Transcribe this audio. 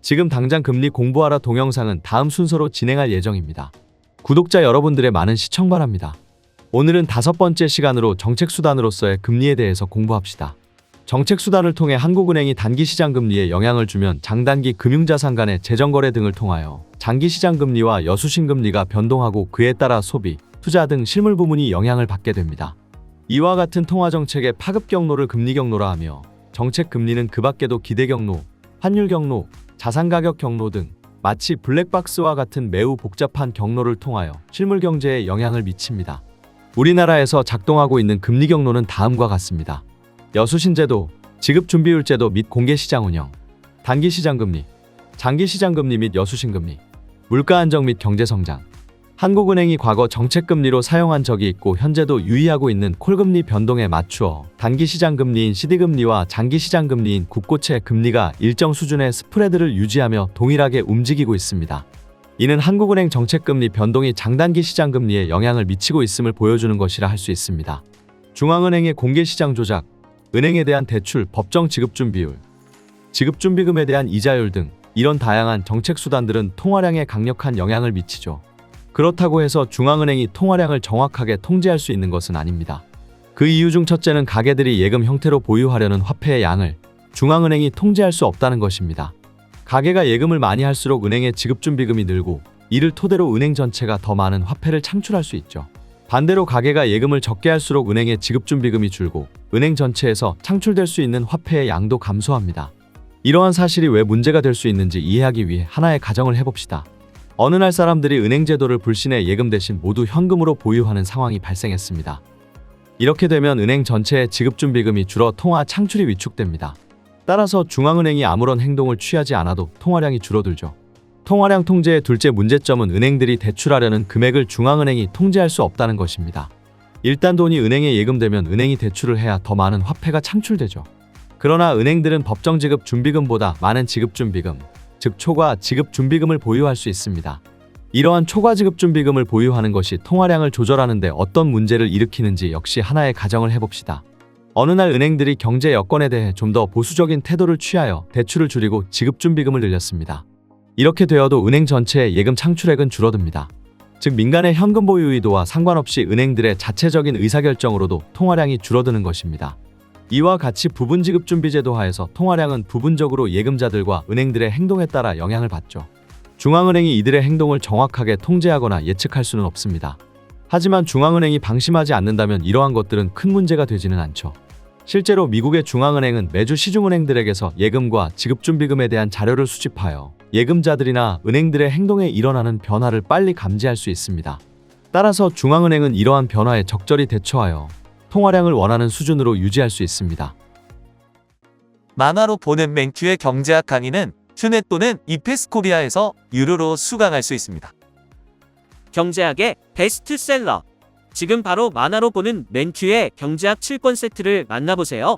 지금 당장 금리 공부하라 동영상은 다음 순서로 진행할 예정입니다. 구독자 여러분들의 많은 시청 바랍니다. 오늘은 5번째 시간으로 정책수단으로서의 금리에 대해서 공부합시다. 정책수단을 통해 한국은행이 단기시장 금리에 영향을 주면 장단기 금융자산 간의 재정거래 등을 통하여 장기시장 금리와 여수신 금리가 변동하고 그에 따라 소비, 투자 등 실물 부문이 영향을 받게 됩니다. 이와 같은 통화정책의 파급 경로를 금리 경로라 하며 정책 금리는 그 밖에도 기대 경로, 환율 경로, 자산가격 경로 등 마치 블랙박스와 같은 매우 복잡한 경로를 통하여 실물 경제에 영향을 미칩니다. 우리나라에서 작동하고 있는 금리 경로는 다음과 같습니다. 여수신제도, 지급준비율제도 및 공개시장 운영, 단기시장금리, 장기시장금리 및 여수신금리, 물가안정 및 경제성장. 한국은행이 과거 정책금리로 사용한 적이 있고 현재도 유의하고 있는 콜금리 변동에 맞추어 단기시장금리인 CD금리와 장기시장금리인 국고채 금리가 일정 수준의 스프레드를 유지하며 동일하게 움직이고 있습니다. 이는 한국은행 정책금리 변동이 장단기 시장금리에 영향을 미치고 있음을 보여주는 것이라 할 수 있습니다. 중앙은행의 공개시장 조작, 은행에 대한 대출, 법정 지급준비율, 지급준비금에 대한 이자율 등 이런 다양한 정책수단들은 통화량에 강력한 영향을 미치죠. 그렇다고 해서 중앙은행이 통화량을 정확하게 통제할 수 있는 것은 아닙니다. 그 이유 중 첫째는 가계들이 예금 형태로 보유하려는 화폐의 양을 중앙은행이 통제할 수 없다는 것입니다. 가계가 예금을 많이 할수록 은행의 지급준비금이 늘고 이를 토대로 은행 전체가 더 많은 화폐를 창출할 수 있죠. 반대로 가계가 예금을 적게 할수록 은행의 지급준비금이 줄고 은행 전체에서 창출될 수 있는 화폐의 양도 감소합니다. 이러한 사실이 왜 문제가 될 수 있는지 이해하기 위해 하나의 가정을 해봅시다. 어느 날 사람들이 은행제도를 불신해 예금 대신 모두 현금으로 보유하는 상황이 발생했습니다. 이렇게 되면 은행 전체의 지급준비금이 줄어 통화 창출이 위축됩니다. 따라서 중앙은행이 아무런 행동을 취하지 않아도 통화량이 줄어들죠. 통화량 통제의 둘째 문제점은 은행들이 대출하려는 금액을 중앙은행이 통제할 수 없다는 것입니다. 일단 돈이 은행에 예금되면 은행이 대출을 해야 더 많은 화폐가 창출되죠. 그러나 은행들은 법정 지급 준비금보다 많은 지급준비금, 즉 초과 지급준비금을 보유할 수 있습니다. 이러한 초과 지급준비금을 보유하는 것이 통화량을 조절하는 데 어떤 문제를 일으키는지 역시 하나의 가정을 해봅시다. 어느 날 은행들이 경제 여건에 대해 좀 더 보수적인 태도를 취하여 대출을 줄이고 지급준비금을 늘렸습니다. 이렇게 되어도 은행 전체의 예금 창출액은 줄어듭니다. 즉 민간의 현금 보유 의도와 상관없이 은행들의 자체적인 의사결정으로도 통화량이 줄어드는 것입니다. 이와 같이 부분지급준비제도 하에서 통화량은 부분적으로 예금자들과 은행들의 행동에 따라 영향을 받죠. 중앙은행이 이들의 행동을 정확하게 통제하거나 예측할 수는 없습니다. 하지만 중앙은행이 방심하지 않는다면 이러한 것들은 큰 문제가 되지는 않죠. 실제로 미국의 중앙은행은 매주 시중은행들에게서 예금과 지급준비금에 대한 자료를 수집하여 예금자들이나 은행들의 행동에 일어나는 변화를 빨리 감지할 수 있습니다. 따라서 중앙은행은 이러한 변화에 적절히 대처하여 통화량을 원하는 수준으로 유지할 수 있습니다. 만화로 보는 맨큐의 경제학 강의는 큐넷 또는 이페스코리아에서 유료로 수강할 수 있습니다. 경제학의 베스트셀러. 지금 바로 만화로 보는 맨큐의 경제학 7권 세트를 만나보세요.